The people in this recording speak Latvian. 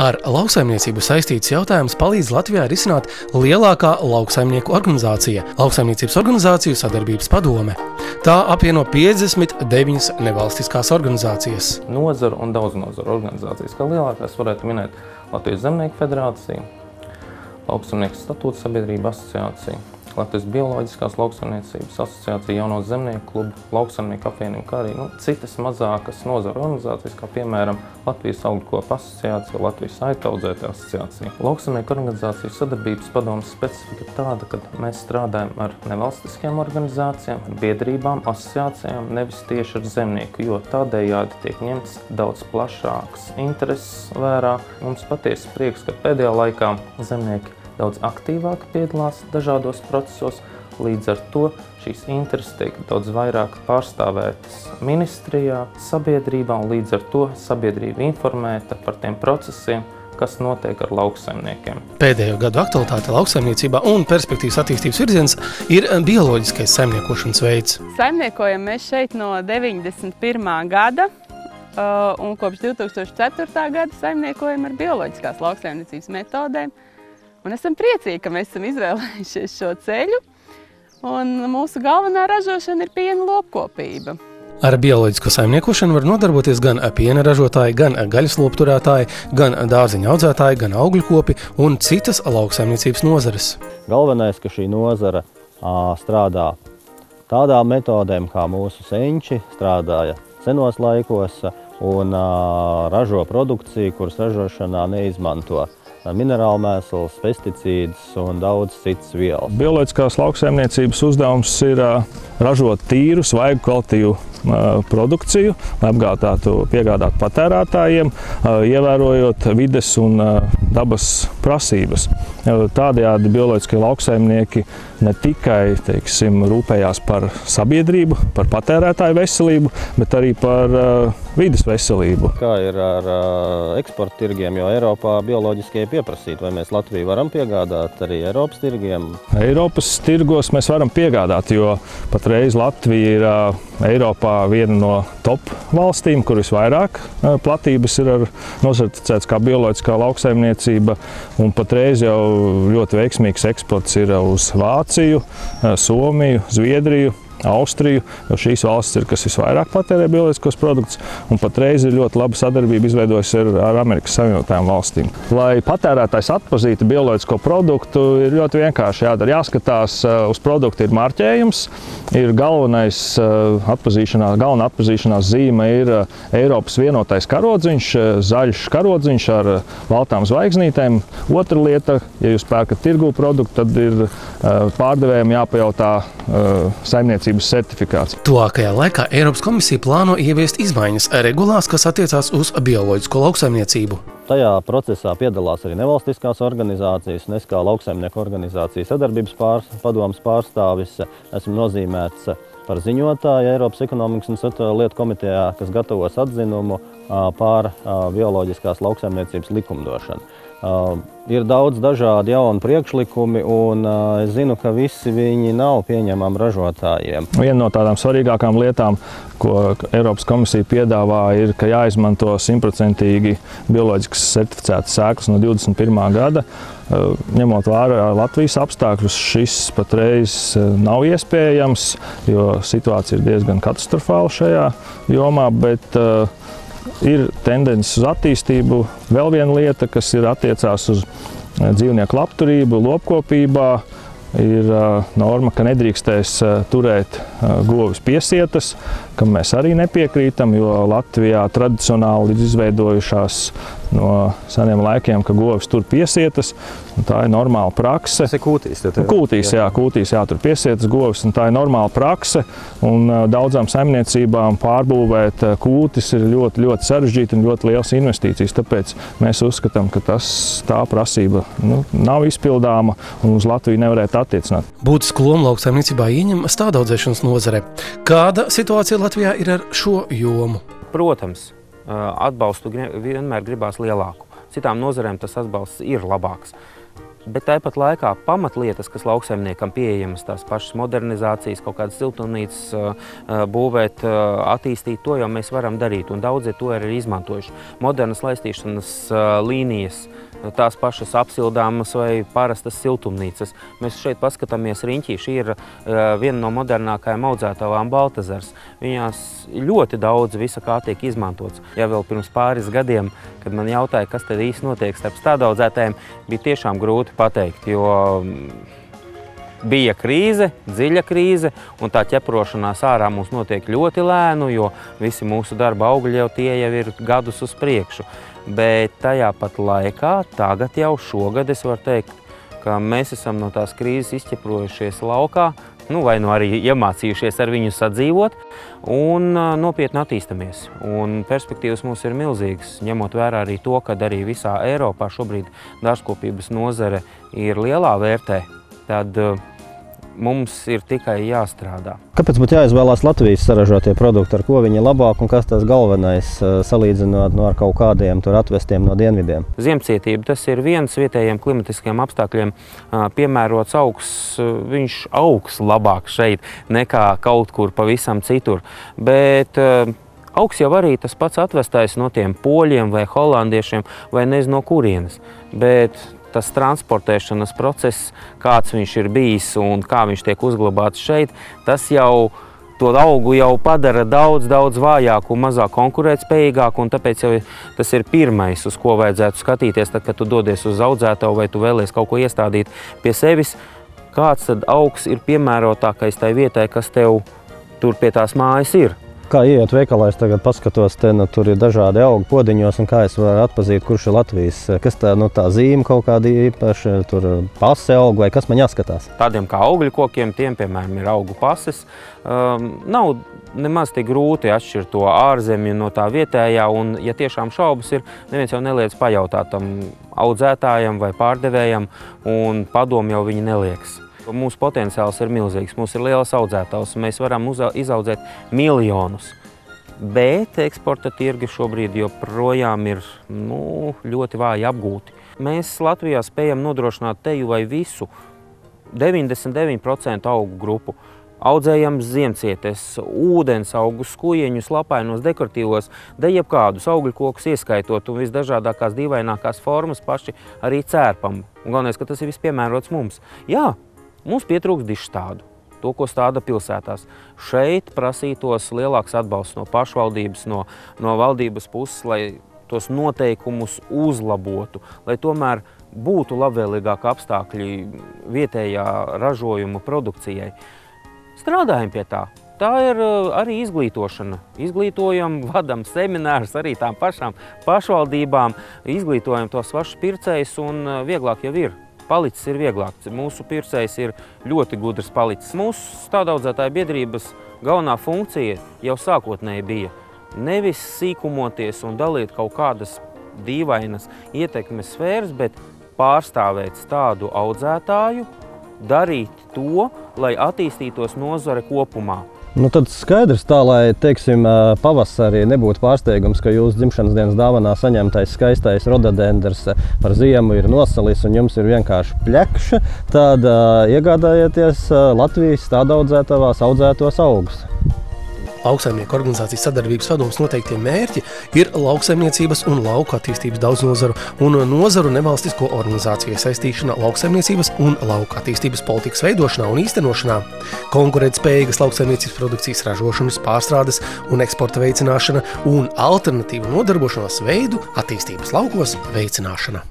Ar lauksaimniecību saistīts jautājums palīdz Latvijā risināt lielākā lauksaimnieku organizācija – Lauksaimniecības organizāciju sadarbības padome. Tā apvieno 59 nevalstiskās organizācijas. Nozaru un daudznazaru organizācijas, kā lielākās varētu minēt Latvijas zemnieku federāciju, Lauksaimnieku statūta sabiedrība asociācija, Latvijas bioloģiskās lauksaimniecības asociācija, Jauno zemnieku klubu, Lauksaimnieku apvienība, kā arī citas mazākas nozaru organizācijas, kā piemēram Latvijas augļkopu asociācija, Latvijas aitaudzētāju asociācija. Lauksaimnieku organizācijas sadarbības padomes specifika ir tāda, ka mēs strādājam ar nevalstiskajām organizācijām, ar biedrībām, asociācijām, nevis tieši ar zemnieku, jo tādējādi tiek ņemts daudz plašāks intereses vērā. Mums patiesi prieks, ka pēdējā laikā zemnieki daudz aktīvāk piedalās dažādos procesos, līdz ar to šīs intereses tiek daudz vairāk pārstāvētas ministrijā, sabiedrībā, un līdz ar to sabiedrība informēta par tiem procesiem, kas notiek ar lauksaimniekiem. Pēdējo gadu aktualitāte lauksaimniecībā un perspektīvas attīstības virziens ir bioloģiskais saimniekošanas veids. Saimniekojam mēs šeit no 91. gada, un kopš 2004. gada saimniekojam ar bioloģiskās lauksaimniecības metodēm. Un esam priecīgi, ka mēs esam izvēlējušies šo ceļu, un mūsu galvenā ražošana ir piena lopkopība. Ar bioloģisko saimniekošanu var nodarboties gan piena ražotāji, gan gaļas lopturētāji, gan dārziņu audzētāji, gan augļkopi un citas lauksaimniecības nozares. Galvenais, ka šī nozara strādā tādām metodēm, kā mūsu senči strādāja senos laikos, un ražo produkciju, kuras ražošanā neizmanto minerālu mēslus, pesticīdus un daudz citas vielas. Bioloģiskās lauksaimniecības uzdevums ir ražot tīru, svaigu, kvalitīvu produkciju, lai piegādātu patērētājiem, ievērojot vides un dabas prasības. Tādējādi bioloģiskie lauksaimnieki ne tikai, rūpējās par sabiedrību, par patērētāju veselību, bet arī par vides veselību. Kā ir ar eksporta tirgiem, jo Eiropā bioloģiskie pieprasīti, vai mēs Latviju varam piegādāt arī Eiropas tirgiem? Eiropas tirgos mēs varam piegādāt, jo patreiz Latvija ir Eiropā viena no top valstīm, kur visvairāk platības ir nosertificēts kā bioloģiskā lauksaimniecība, un patreiz jau ļoti veiksmīgs eksports ir uz Vāciju, Somiju, Zviedriju, Austriju, jo šīs valstis ir, kas visvairāk patērē bioloģiskos produktus, un patreiz ir ļoti laba sadarbība izveidojusi ar Amerikas Savienotajām valstīm. Lai patērētājs atpazītu bioloģisko produktu, ir ļoti vienkārši jādara. Jāskatās, uz produktu ir marķējums, ir galvenā atpazīšanās zīme ir Eiropas vienotais karodziņš, zaļš karodziņš ar baltām zvaigznītēm. Otra lieta, ja jūs pērkat tirgū produktu, tad ir pārdevējiem jāpajautā saimniecības certifikāts. Tuvākajā laikā Eiropas komisija plāno ieviest izmaiņas regulās, kas attiecās uz bioloģisko lauksaimniecību. Tajā procesā piedalās arī nevalstiskās organizācijas, un es kā lauksaimnieku organizācijas sadarbības padomes pārstāvis esmu nozīmēts par ziņotāju Eiropas ekonomikas un sociālo lietu komitejā, kas gatavos atzinumu par bioloģiskās lauksaimniecības likumdošanu. Ir daudz dažādi jauni priekšlikumi, un es zinu, ka visi viņi nav pieņemami ražotājiem. Viena no tādām svarīgākām lietām, ko Eiropas komisija piedāvā, ir, ka jāizmanto 100% bioloģiskas certificētas sēklas no 21. gada. Ņemot vērā Latvijas apstākļus, šis patreiz nav iespējams, jo situācija ir diezgan katastrofāla šajā jomā, bet ir tendences uz attīstību. Vēl viena lieta, kas ir attiecās uz dzīvnieku labturību, lopkopībā, ir norma, ka nedrīkstēs turēt govis piesietas, kam mēs arī nepiekrītam, jo Latvijā tradicionāli ir izveidojušās no seniem laikiem, ka govis tur piesietas, un tā ir normāla prakse. Tas ir kūtīs? Kūtīs jātur piesietas govis, un tā ir normāla prakse, un daudzām saimniecībām pārbūvēt kūtis ir ļoti, ļoti sarežģīti un ļoti liels investīcijas, tāpēc mēs uzskatām, ka tā prasība nav izpildāma un uz Latviju nevarētu attiecināt. Būtisku lomu lauksaimniecībā ieņem stādaudzēšanas nozare. Kāda situācija Latvijā ir ar šo jomu? Protams, atbalstu vienmēr gribās lielāku. Citām nozarēm tas atbalsts ir labāks. Bet tāpat laikā pamatlietas, kas lauksaimniekam pieejamas, tās pašas modernizācijas, kaut kādas siltumnīcas būvēt, attīstīt, to jau mēs varam darīt. Un daudzi to ir izmantojuši. Modernas laistīšanas līnijas, tās pašas apsildāmas vai parastas siltumnīcas. Mēs šeit paskatāmies riņķī. Šī ir viena no modernākajām audzētavām Baltazars. Viņās ļoti daudz visa kā tiek izmantots. Ja vēl pirms pāris gadiem, kad man jautāja, kas tad īsti notiek starp stādaudzētājiem, bija tiešām grūti pateikt, jo bija krīze, dziļa krīze, un tā ķeprošanās ārā mums notiek ļoti lēnu, jo visi mūsu darba augļi jau tie jau ir gadus uz priekšu. Bet tajā pat laikā, tagad jau šogad es varu teikt, ka mēs esam no tās krīzes izķeprojušies laukā, vai arī iemācījušies ar viņu sadzīvot un nopietni attīstamies. Un perspektīvas mums ir milzīgas, ņemot vērā arī to, ka arī visā Eiropā šobrīd dārzkopības nozare ir lielā vērtē, tad mums ir tikai jāstrādā. Kāpēc būtu jāizvēlās Latvijas saražotie produkti, ar ko viņi ir labāk un kas tas galvenais, salīdzinot ar kaut kādiem tur atvestiem no dienvidiem? Ziemcietība, tas ir viens vietējiem klimatiskiem apstākļiem piemērots augs. Viņš augs labāk šeit nekā kaut kur pavisam citur. Bet augs jau arī tas pats atvestais no tiem poļiem vai holandiešiem vai nezinu no kurienes. Bet tas transportēšanas process, kāds viņš ir bijis un kā viņš tiek uzglabāts šeit, tas jau to augu jau padara daudz vājāku un mazāk konkurētspējīgāku, un tāpēc jau tas ir pirmais, uz ko vajadzētu skatīties, tad, kad tu dodies uz audzētavu vai tu vēlies kaut ko iestādīt pie sevis, kāds tad augs ir piemērotākais tai vietai, kas tev tur pie tās mājas ir. Kā ieiet veikalā, es tagad paskatos, tur ir dažādi augi podiņos, un kā es varu atpazīt, kurš ir Latvijas. Kas tā zīme kaut kāda īpaša, tur pase augu vai kas man jāskatās? Tādiem kā augļu kokiem, tiem, piemēram, ir augu pases. Nav nemaz tik grūti atšķirt to ārzemju no tā vietējā, un ja tiešām šaubas ir, neviens jau neliedz pajautāt tam audzētājam vai pārdevējam, un padomu jau viņi nelieks. Mūsu potenciāls ir milzīgs, mums ir lielas audzētavas, mēs varam izaudzēt miljonus. Bet eksporta tirgi šobrīd joprojām ir ļoti vāji apgūti. Mēs Latvijā spējam nodrošināt teju vai visu 99% augu grupu. Audzējam ziemcietes, ūdens augus, skujeņus, lapainos, dekoratīvos, jebkādus augļu kokus ieskaitot un visdažādākās dīvainākās formas paši arī cērpam. Un galvenais, ka tas ir vispiemērots mums. Jā, mums pietrūks dišstādu, to, ko stāda pilsētās. Šeit prasītos lielāks atbalsts no pašvaldības, no valdības puses, lai tos noteikumus uzlabotu, lai tomēr būtu labvēlīgāki apstākļi vietējā ražojuma produkcijai. Strādājam pie tā. Tā ir arī izglītošana. Izglītojam, vadam seminārus arī tām pašām pašvaldībām, izglītojam tos pašus pircējus un vieglāk jau ir. Palicis ir vieglāk. Mūsu pircējs ir ļoti gudrs palicis. Mūsu stādaudzētāju biedrības galvenā funkcija jau sākotnēji bija nevis sīkumoties un dalīt kaut kādas dīvainas ietekmes sfēras, bet pārstāvēt tādu audzētāju, darīt to, lai attīstītos nozare kopumā. Tad skaidrs tā, lai, teiksim, pavasarī nebūtu pārsteigums, ka jūsu dzimšanas dienas dāvanā saņemtais skaistais rododendrs par ziemu ir nosalis un jums ir vienkārši pļekša, tad iegādājieties Latvijas stādaudzētavās audzētos augus. Lauksaimnieku organizācijas sadarbības padomes noteiktie mērķi ir lauksaimniecības un lauku attīstības daudznazaru un nozaru nevalstisko organizāciju iesaistīšana lauksaimniecības un lauku attīstības politikas veidošanā un īstenošanā, konkurētspējīgas lauksaimniecības produkcijas ražošanas, pārstrādes un eksporta veicināšana un alternatīvu nodarbošanās veidu attīstības laukos veicināšana.